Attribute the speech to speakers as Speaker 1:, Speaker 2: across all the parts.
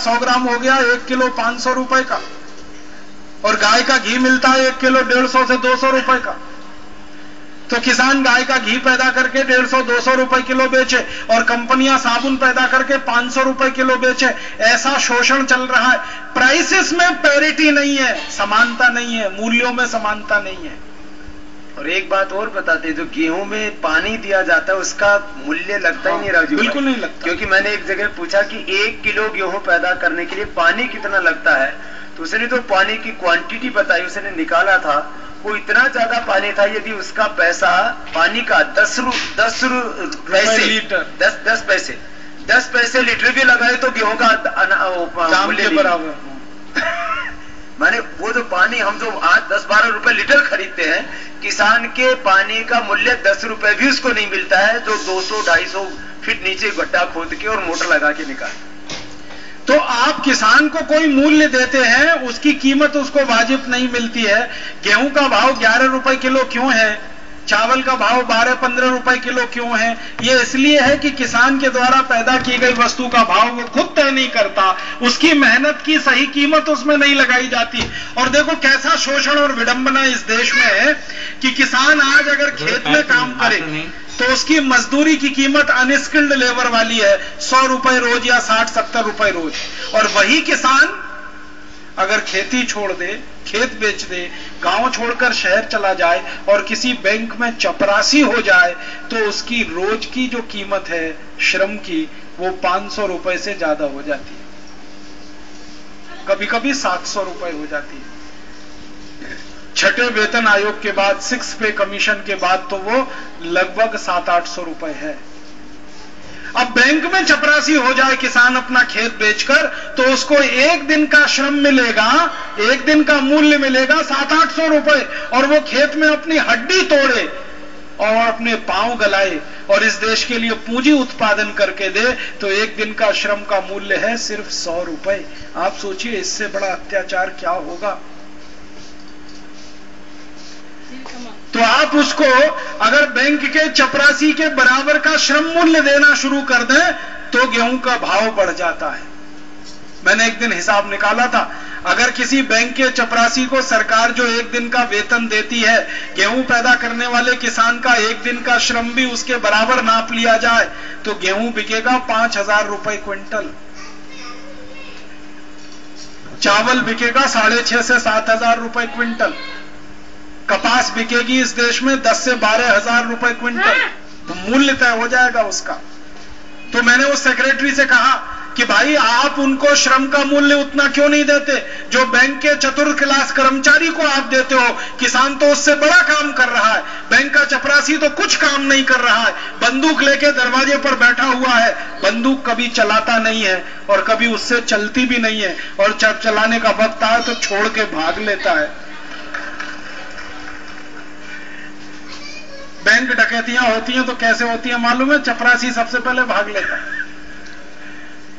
Speaker 1: 100 ग्राम हो गया 1 किलो 500 रुपए का, और गाय का घी मिलता है 1 किलो 150 से 200 रुपए का। तो किसान गाय का घी पैदा करके 150-200 रुपए किलो बेचे और कंपनियां साबुन पैदा करके 500 रुपए किलो बेचे। ऐसा शोषण चल रहा है। प्राइसेस में पैरिटी नहीं है, समानता नहीं है, मूल्यों में समानता नहीं है।
Speaker 2: और एक बात और बताते, जो गेहूं में पानी दिया जाता है उसका मूल्य लगता ही नहीं राजू,
Speaker 1: बिल्कुल नहीं लगता।
Speaker 2: क्योंकि मैंने एक जगह पूछा कि 1 किलो गेहूं पैदा करने के लिए पानी कितना लगता है, तो उसने तो पानी की क्वांटिटी बताई, उसने निकाला था वो इतना ज्यादा पानी था, यदि उसका पैसा पानी का 10 पैसे लीटर 10 पैसे लीटर भी लगाए तो गेहूं का मूल्य बराबर। माने वो जो पानी हम जो आज 10-12 रुपए लीटर खरीदते हैं, किसान के पानी का मूल्य 10 रुपए भी उसको नहीं मिलता है, जो 200-250 फीट नीचे गड्ढा खोद के और मोटर लगा के निकाले।
Speaker 1: तो आप किसान को कोई मूल्य देते हैं, उसकी कीमत उसको वाजिब नहीं मिलती है। गेहूं का भाव 11 रुपए किलो क्यों है, चावल का भाव 12-15 रुपए किलो क्यों है? ये इसलिए है कि किसान के द्वारा पैदा की गई वस्तु का भाव वो खुद तय नहीं करता, उसकी मेहनत की सही कीमत उसमें नहीं लगाई जाती। और देखो कैसा शोषण और विडंबना इस देश में है कि किसान आज अगर खेत में काम करे तो उसकी मजदूरी की कीमत अनस्किल्ड लेबर वाली है, 100 रुपए रोज या 60-70 रुपए रोज। और वही किसान अगर खेती छोड़ दे, खेत बेच दे, गांव छोड़कर शहर चला जाए और किसी बैंक में चपरासी हो जाए, तो उसकी रोज की जो कीमत है श्रम की, वो 500 रुपए से ज्यादा हो जाती है, कभी कभी 700 रुपए हो जाती है। छठे वेतन आयोग के बाद, 6 पे कमीशन के बाद तो वो लगभग 700-800 रुपए है। अब बैंक में चपरासी हो जाए किसान अपना खेत बेचकर, तो उसको एक दिन का श्रम मिलेगा, एक दिन का मूल्य मिलेगा 700-800 रुपए, और वो खेत में अपनी हड्डी तोड़े और अपने पांव गलाए और इस देश के लिए पूंजी उत्पादन करके दे, तो एक दिन का श्रम का मूल्य है सिर्फ 100 रुपए। आप सोचिए इससे बड़ा अत्याचार क्या होगा। तो आप उसको अगर बैंक के चपरासी के बराबर का श्रम मूल्य देना शुरू कर दें तो गेहूं का भाव बढ़ जाता है। मैंने एक दिन हिसाब निकाला था, अगर किसी बैंक के चपरासी को सरकार जो एक दिन का वेतन देती है, गेहूं पैदा करने वाले किसान का एक दिन का श्रम भी उसके बराबर नाप लिया जाए, तो गेहूं बिकेगा 5,000 रुपए क्विंटल, चावल बिकेगा 6,500 से 7,000 रुपए क्विंटल, कपास बिकेगी इस देश में 10 से 12,000 रुपए क्विंटल। तो मूल्य तय हो जाएगा उसका। तो मैंने उस सेक्रेटरी से कहा कि भाई आप उनको श्रम का मूल्य उतना क्यों नहीं देते जो बैंक के चतुर्थ क्लास कर्मचारी को आप देते हो। किसान तो उससे बड़ा काम कर रहा है, बैंक का चपरासी तो कुछ काम नहीं कर रहा है, बंदूक लेके दरवाजे पर बैठा हुआ है, बंदूक कभी चलाता नहीं है और कभी उससे चलती भी नहीं है, और जब चलाने का वक्त आए तो छोड़ के भाग लेता है। बैंक डकैतियां होती हैं तो कैसे होती हैं मालूम है? चपरासी सबसे पहले भाग लेता है।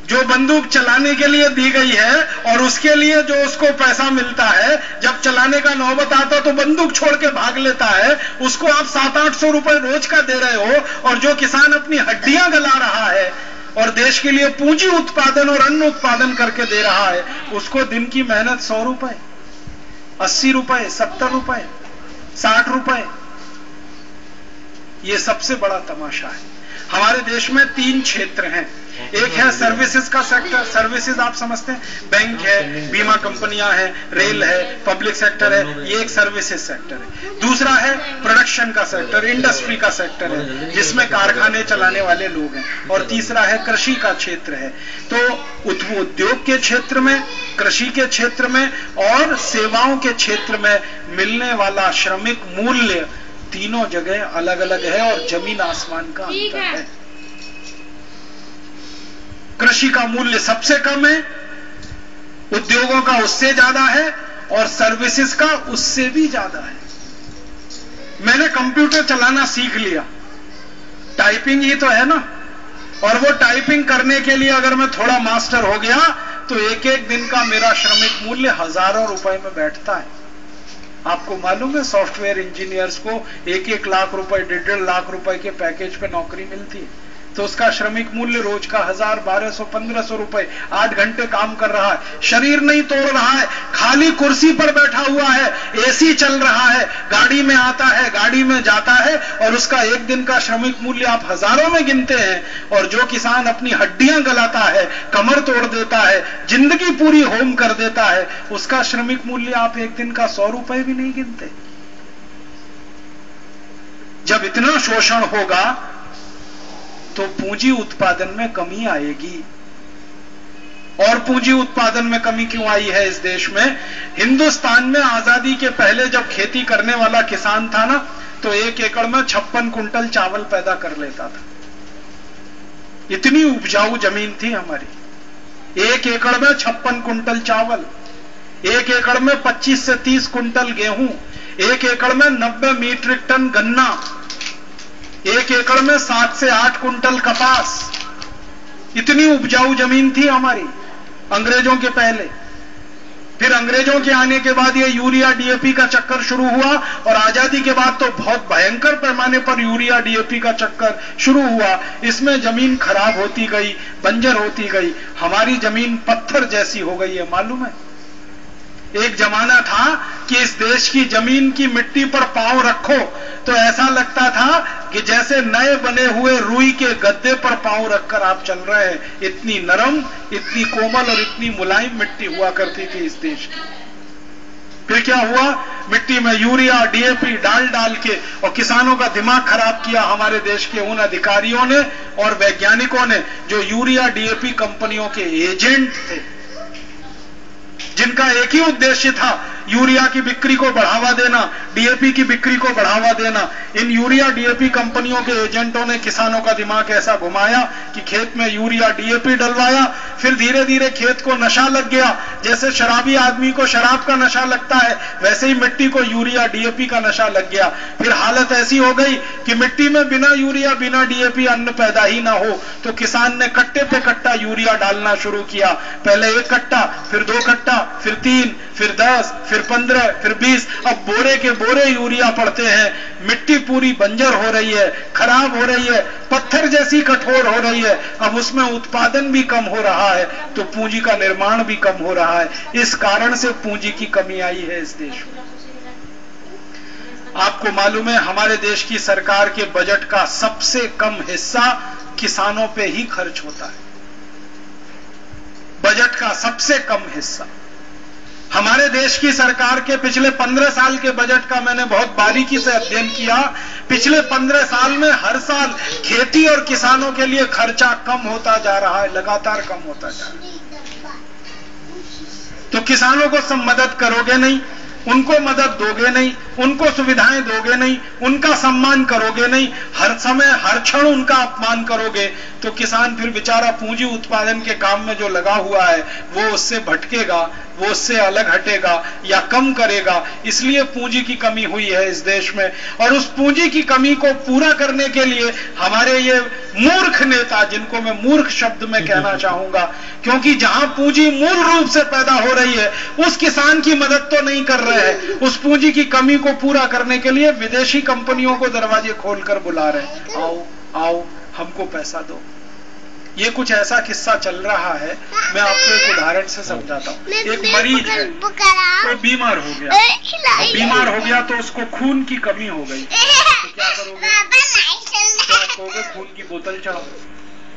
Speaker 1: जो बंदूक चलाने के लिए दी गई है और उसके लिए जो उसको पैसा मिलता है, जब चलाने का नौबत आता तो बंदूक छोड़ के भाग लेता है। उसको आप 700-800 रुपए रोज का दे रहे हो, और जो किसान अपनी हड्डियां गला रहा है और देश के लिए पूंजी उत्पादन और अन्न उत्पादन करके दे रहा है, उसको दिन की मेहनत 100 रुपए, 80 रुपए, 70 रुपए, 60 रुपए। ये सबसे बड़ा तमाशा है। हमारे देश में 3 क्षेत्र हैं। एक है सर्विसेज का सेक्टर, सर्विसेज आप समझते हैं, बैंक है, बीमा कंपनियां हैं, रेल है, पब्लिक सेक्टर है, ये एक सर्विसेज सेक्टर है। दूसरा है प्रोडक्शन का सेक्टर, इंडस्ट्री का सेक्टर है, जिसमें कारखाने चलाने वाले लोग हैं। और तीसरा है कृषि का क्षेत्र है। तो उद्योग के क्षेत्र में, कृषि के क्षेत्र में और सेवाओं के क्षेत्र में मिलने वाला श्रमिक मूल्य तीनों जगह अलग अलग है और जमीन आसमान का अंतर है। कृषि का मूल्य सबसे कम है, उद्योगों का उससे ज्यादा है और सर्विसेज का उससे भी ज्यादा है। मैंने कंप्यूटर चलाना सीख लिया, टाइपिंग ही तो है ना, और वो टाइपिंग करने के लिए अगर मैं थोड़ा मास्टर हो गया तो एक एक दिन का मेरा श्रमिक मूल्य हजारों रुपए में बैठता है। आपको मालूम है सॉफ्टवेयर इंजीनियर्स को 1-1 लाख रुपए, 1.5 लाख रुपए के पैकेज पे नौकरी मिलती है। तो उसका श्रमिक मूल्य रोज का 1000, 1200, 1500 रुपए, 8 घंटे काम कर रहा है, शरीर नहीं तोड़ रहा है, खाली कुर्सी पर बैठा हुआ है, एसी चल रहा है, गाड़ी में आता है, गाड़ी में जाता है, और उसका एक दिन का श्रमिक मूल्य आप हजारों में गिनते हैं। और जो किसान अपनी हड्डियां गलाता है, कमर तोड़ देता है, जिंदगी पूरी होम कर देता है, उसका श्रमिक मूल्य आप एक दिन का 100 रुपए भी नहीं गिनते। जब इतना शोषण होगा तो पूंजी उत्पादन में कमी आएगी। और पूंजी उत्पादन में कमी क्यों आई है इस देश में? हिंदुस्तान में आजादी के पहले जब खेती करने वाला किसान था ना, तो 1 एकड़ में 56 कुंटल चावल पैदा कर लेता था। इतनी उपजाऊ जमीन थी हमारी। 1 एकड़ में 56 कुंटल चावल, 1 एकड़ में 25 से 30 कुंटल गेहूं, 1 एकड़ में 90 मीट्रिक टन गन्ना, 1 एकड़ में 7 से 8 कुंटल कपास। इतनी उपजाऊ जमीन थी हमारी अंग्रेजों के पहले। फिर अंग्रेजों के आने के बाद ये यूरिया डीएपी का चक्कर शुरू हुआ, और आजादी के बाद तो बहुत भयंकर पैमाने पर यूरिया डीएपी का चक्कर शुरू हुआ। इसमें जमीन खराब होती गई, बंजर होती गई, हमारी जमीन पत्थर जैसी हो गई है। मालूम है, एक जमाना था कि इस देश की जमीन की मिट्टी पर पांव रखो तो ऐसा लगता था कि जैसे नए बने हुए रुई के गद्दे पर पांव रखकर आप चल रहे हैं। इतनी नरम, इतनी कोमल और इतनी मुलायम मिट्टी हुआ करती थी इस देश की। फिर क्या हुआ? मिट्टी में यूरिया डीएपी डाल डाल के और किसानों का दिमाग खराब किया हमारे देश के उन अधिकारियों ने और वैज्ञानिकों ने जो यूरिया डीएपी कंपनियों के एजेंट थे, जिनका एक ही उद्देश्य था यूरिया की बिक्री को बढ़ावा देना, डीएपी की बिक्री को बढ़ावा देना। इन यूरिया डीएपी कंपनियों के एजेंटों ने किसानों का दिमाग ऐसा घुमाया कि खेत में यूरिया डीएपी डलवाया। फिर धीरे धीरे खेत को नशा लग गया। जैसे शराबी आदमी को शराब का नशा लगता है, वैसे ही मिट्टी को यूरिया डीएपी का नशा लग गया। फिर हालत ऐसी हो गई कि मिट्टी में बिना यूरिया बिना डीएपी अन्न पैदा ही ना हो, तो किसान ने कट्टे पे कट्टा यूरिया डालना शुरू किया। पहले 1 कट्टा, फिर 2 कट्टा, फिर 3, फिर 10, फिर 15, फिर 20, अब बोरे के बोरे यूरिया पड़ते हैं। मिट्टी पूरी बंजर हो रही है, खराब हो रही है, पत्थर जैसी कठोर हो रही है। अब उसमें उत्पादन भी कम हो रहा है, तो पूंजी का निर्माण भी कम हो रहा है। इस कारण से पूंजी की कमी आई है इस देश में। आपको मालूम है, हमारे देश की सरकार के बजट का सबसे कम हिस्सा किसानों पे ही खर्च होता है। बजट का सबसे कम हिस्सा। हमारे देश की सरकार के पिछले 15 साल के बजट का मैंने बहुत बारीकी से अध्ययन किया। पिछले 15 साल में हर साल खेती और किसानों के लिए खर्चा कम होता जा रहा है, लगातार कम होता जा रहा है। तो किसानों को सब मदद करोगे नहीं, उनको मदद दोगे नहीं, उनको सुविधाएं दोगे नहीं, उनका सम्मान करोगे नहीं, हर समय हर क्षण उनका अपमान करोगे, तो किसान फिर बेचारा पूंजी उत्पादन के काम में जो लगा हुआ है वो उससे भटकेगा, वो उससे अलग हटेगा या कम करेगा। इसलिए पूंजी की कमी हुई है इस देश में। और उस पूंजी की कमी को पूरा करने के लिए हमारे ये मूर्ख नेता, जिनको मैं मूर्ख शब्द में कहना चाहूंगा, क्योंकि जहां पूंजी मूल रूप से पैदा हो रही है उस किसान की मदद तो नहीं कर रहे हैं, उस पूंजी की कमी को पूरा करने के लिए विदेशी कंपनियों को दरवाजे खोलकर बुला रहे हैं, आओ आओ हमको पैसा दो। ये कुछ ऐसा किस्सा चल रहा है, मैं आपको एक उदाहरण से समझाता हूँ। एक मरीज है, वो बीमार हो गया, बीमार हो गया तो उसको खून की कमी हो गई, तो क्या करोगे? तो आप कहोगे खून की बोतल चढ़ाओ।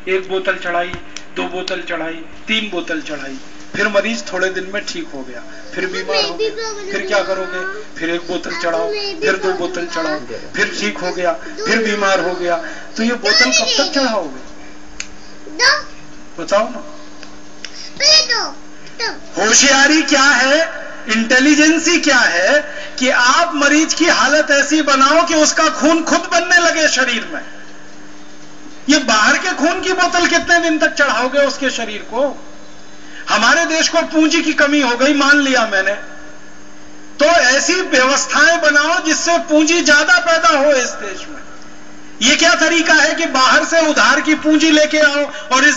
Speaker 1: 1 बोतल चढ़ाई, 2 बोतल चढ़ाई, 3 बोतल चढ़ाई, फिर मरीज थोड़े दिन में ठीक हो गया, फिर बीमार हो गया, फिर क्या करोगे? फिर 1 बोतल चढ़ाओ, फिर 2 बोतल चढ़ाओ, फिर ठीक हो गया, फिर बीमार हो गया। तो ये बोतल कब तक चढ़ाओगे? बताओ ना। होशियारी क्या है, इंटेलिजेंसी क्या है कि आप मरीज की हालत ऐसी बनाओ कि उसका खून खुद बनने लगे शरीर में। ये बाहर के खून की बोतल कितने दिन तक चढ़ाओगे उसके शरीर को? हमारे देश को पूंजी की कमी हो गई, मान लिया मैंने, तो ऐसी व्यवस्थाएं बनाओ जिससे पूंजी ज्यादा पैदा हो इस देश में। ये क्या तरीका है कि बाहर से उधार की पूंजी लेके आओ और इस